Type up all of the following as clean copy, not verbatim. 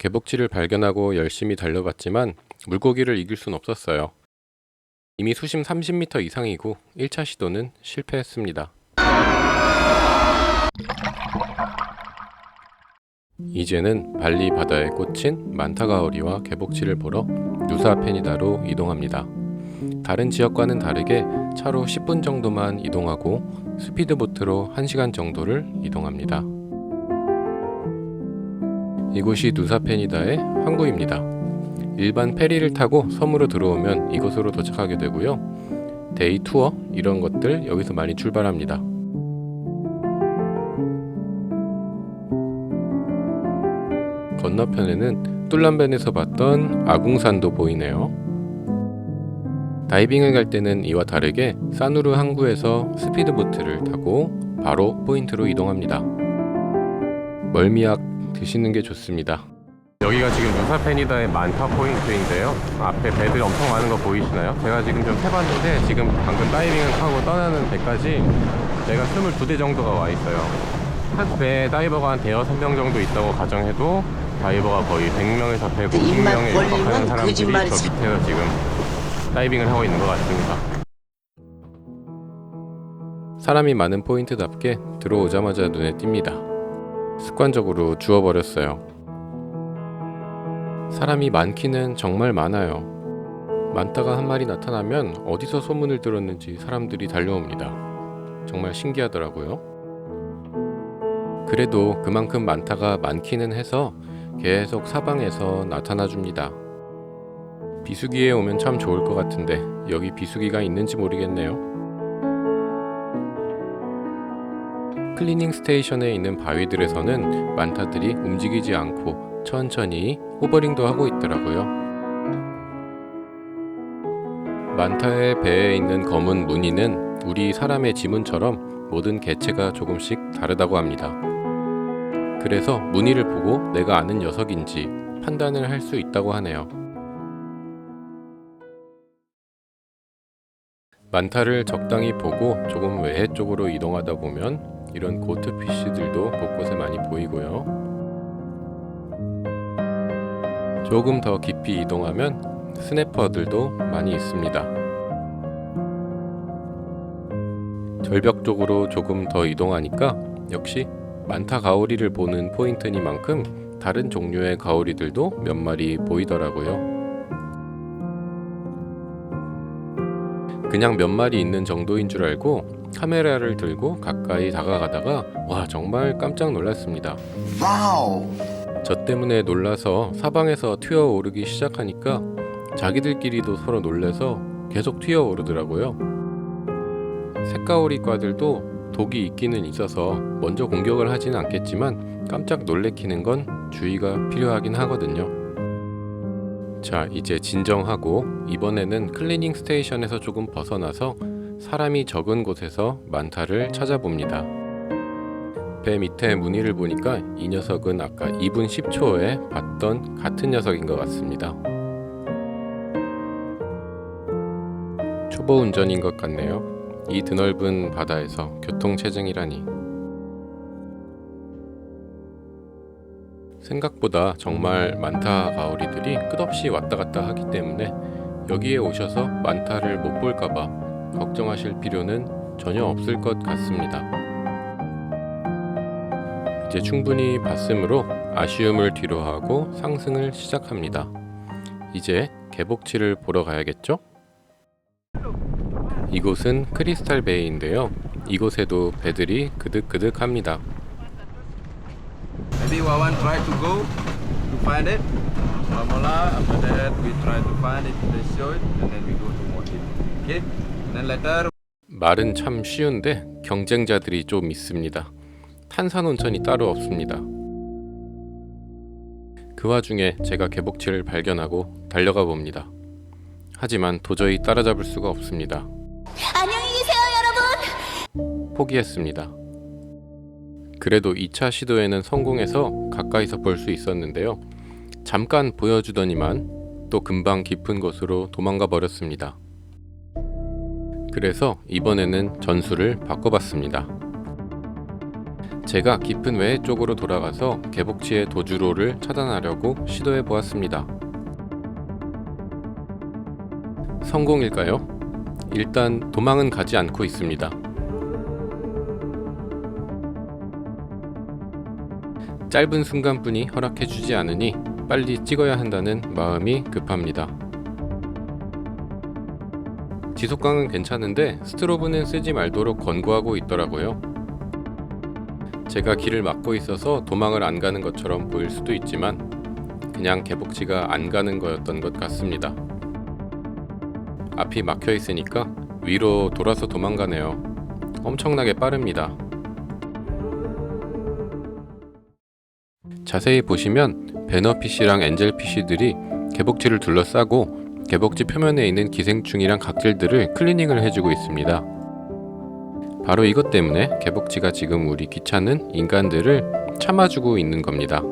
개복치를 발견하고 열심히 달려봤지만 물고기를 이길 순 없었어요. 이미 수심 30m 이상이고 1차 시도는 실패했습니다. 이제는 발리 바다에 꽂힌 만타가오리와 개복치를 보러 누사 페니다로 이동합니다. 다른 지역과는 다르게 차로 10분 정도만 이동하고 스피드보트로 1시간 정도를 이동합니다. 이곳이 누사 페니다의 항구입니다. 일반 페리를 타고 섬으로 들어오면 이곳으로 도착하게 되고요. 데이 투어 이런 것들 여기서 많이 출발합니다. 건너편에는 뚫람벤에서 봤던 아궁산도 보이네요. 다이빙을 갈 때는 이와 다르게 사누르 항구에서 스피드보트를 타고 바로 포인트로 이동합니다. 멀미약 드시는 게 좋습니다. 여기가 지금 누사 페니다의 만타 포인트인데요. 앞에 배들 엄청 많은 거 보이시나요? 제가 지금 좀 해봤는데 지금 방금 다이빙을 하고 떠나는 배까지 제가 22대 정도가 와 있어요. 한 배에 다이버가 한 대여섯 명 정도 있다고 가정해도 다이버가 거의 100명에서 150명에 육박하는 사람들이 저 밑에서 지금 다이빙을 하고 있는 것 같습니다. 사람이 많은 포인트답게 들어오자마자 눈에 띕니다. 습관적으로 주워버렸어요. 사람이 많기는 정말 많아요. 만타가 한 마리 나타나면 어디서 소문을 들었는지 사람들이 달려옵니다. 정말 신기하더라고요. 그래도 그만큼 만타가 많기는 해서 계속 사방에서 나타나 줍니다. 비수기에 오면 참 좋을 것 같은데 여기 비수기가 있는지 모르겠네요. 클리닝 스테이션에 있는 바위들에서는 만타들이 움직이지 않고 천천히 호버링도 하고 있더라고요. 만타의 배에 있는 검은 무늬는 우리 사람의 지문처럼 모든 개체가 조금씩 다르다고 합니다. 그래서 무늬를 보고 내가 아는 녀석인지 판단을 할 수 있다고 하네요. 만타를 적당히 보고 조금 외해 쪽으로 이동하다 보면 이런 고트피쉬들도 곳곳에 많이 보이고요. 조금 더 깊이 이동하면 스네퍼들도 많이 있습니다. 절벽 쪽으로 조금 더 이동하니까 역시 만타 가오리를 보는 포인트니만큼 다른 종류의 가오리들도 몇 마리 보이더라고요. 그냥 몇 마리 있는 정도인 줄 알고 카메라를 들고 가까이 다가가다가 와 정말 깜짝 놀랐습니다. 와우! 저 때문에 놀라서 사방에서 튀어오르기 시작하니까 자기들끼리도 서로 놀래서 계속 튀어오르더라고요. 새가오리과들도 독이 있기는 있어서 먼저 공격을 하지는 않겠지만 깜짝 놀래키는 건 주의가 필요하긴 하거든요. 자, 이제 진정하고 이번에는 클리닝 스테이션에서 조금 벗어나서 사람이 적은 곳에서 만타를 찾아봅니다. 배 밑에 무늬를 보니까 이 녀석은 아까 2분 10초에 봤던 같은 녀석인 것 같습니다. 초보 운전인 것 같네요. 이 드넓은 바다에서 교통체증이라니. 생각보다 정말 만타 가오리들이 끝없이 왔다 갔다 하기 때문에 여기에 오셔서 만타를 못 볼까봐 걱정하실 필요는 전혀 없을 것 같습니다. 이제 충분히 봤으므로 아쉬움을 뒤로하고 상승을 시작합니다. 이제 개복치를 보러 가야겠죠? 이곳은 크리스탈 베이인데요. 이곳에도 배들이 그득그득합니다. Maybe Wawan try to go to find it. Formula after that we try to find it, they show it, and then we go to watch it. Okay? And then later. 말은 참 쉬운데 경쟁자들이 좀 있습니다. 탄산온천이 따로 없습니다. 그 와중에 제가 개복치를 발견하고 달려가 봅니다. 하지만 도저히 따라잡을 수가 없습니다. 안녕히 계세요, 여러분. 포기했습니다. 그래도 2차 시도에는 성공해서 가까이서 볼 수 있었는데요. 잠깐 보여주더니만 또 금방 깊은 곳으로 도망가 버렸습니다. 그래서 이번에는 전술을 바꿔봤습니다. 제가 깊은 외해 쪽으로 돌아가서 개복치의 도주로를 차단하려고 시도해 보았습니다. 성공일까요? 일단 도망은 가지 않고 있습니다. 짧은 순간뿐이 허락해주지 않으니 빨리 찍어야 한다는 마음이 급합니다. 지속광은 괜찮은데 스트로브는 쓰지 말도록 권고하고 있더라고요. 제가 길을 막고 있어서 도망을 안 가는 것처럼 보일 수도 있지만 그냥 개복치가 안 가는 거였던 것 같습니다. 앞이 막혀 있으니까 위로 돌아서 도망가네요. 엄청나게 빠릅니다. 자세히 보시면 배너피쉬랑 엔젤피쉬들이 개복치를 둘러싸고 개복치 표면에 있는 기생충이랑 각질들을 클리닝을 해주고 있습니다. 바로 이것 때문에 개복치가 지금 우리 귀찮은 인간들을 참아주고 있는 겁니다.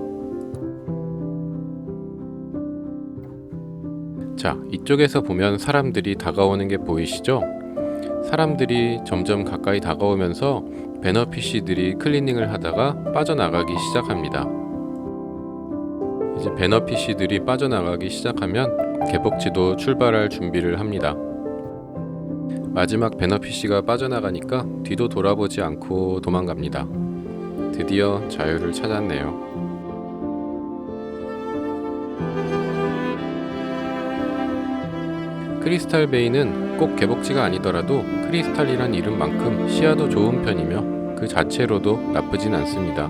자, 이쪽에서 보면 사람들이 다가오는 게 보이시죠? 사람들이 점점 가까이 다가오면서 배너피쉬들이 클리닝을 하다가 빠져나가기 시작합니다. 이제 배너피쉬들이 빠져나가기 시작하면 개복치도 출발할 준비를 합니다. 마지막 배너피쉬가 빠져나가니까 뒤도 돌아보지 않고 도망갑니다. 드디어 자유를 찾았네요. 크리스탈 베이는 꼭 개복치가 아니더라도 크리스탈이란 이름만큼 시야도 좋은 편이며 그 자체로도 나쁘진 않습니다.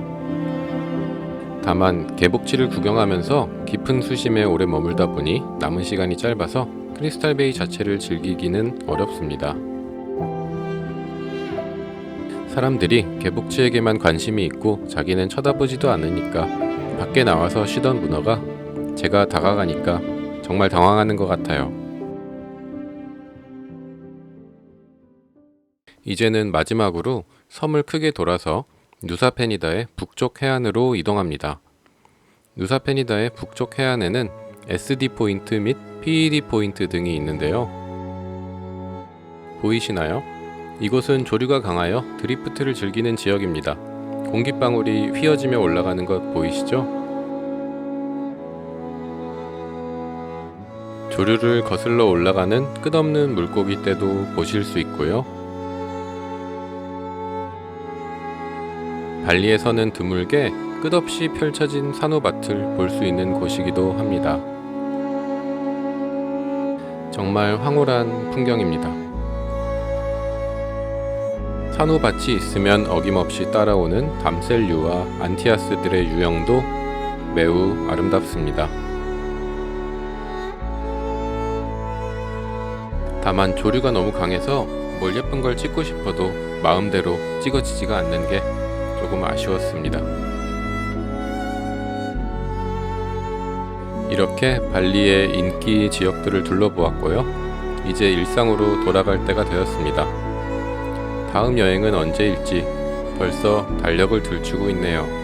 다만 개복치를 구경하면서 깊은 수심에 오래 머물다 보니 남은 시간이 짧아서 크리스탈 베이 자체를 즐기기는 어렵습니다. 사람들이 개복치에게만 관심이 있고 자기는 쳐다보지도 않으니까 밖에 나와서 쉬던 문어가 제가 다가가니까 정말 당황하는 것 같아요. 이제는 마지막으로 섬을 크게 돌아서 누사페니다의 북쪽 해안으로 이동합니다. 누사페니다의 북쪽 해안에는 SD 포인트 및 PED 포인트 등이 있는데요. 보이시나요? 이곳은 조류가 강하여 드리프트를 즐기는 지역입니다. 공기방울이 휘어지며 올라가는 것 보이시죠? 조류를 거슬러 올라가는 끝없는 물고기 떼도 보실 수 있고요. 발리에서는 드물게 끝없이 펼쳐진 산호밭을 볼 수 있는 곳이기도 합니다. 정말 황홀한 풍경입니다. 산호밭이 있으면 어김없이 따라오는 담셀류와 안티아스들의 유형도 매우 아름답습니다. 다만 조류가 너무 강해서 뭘 예쁜 걸 찍고 싶어도 마음대로 찍어지지가 않는 게 조금 아쉬웠습니다. 이렇게 발리의 인기 지역들을 둘러보았고요. 이제 일상으로 돌아갈 때가 되었습니다. 다음 여행은 언제일지 벌써 달력을 들추고 있네요.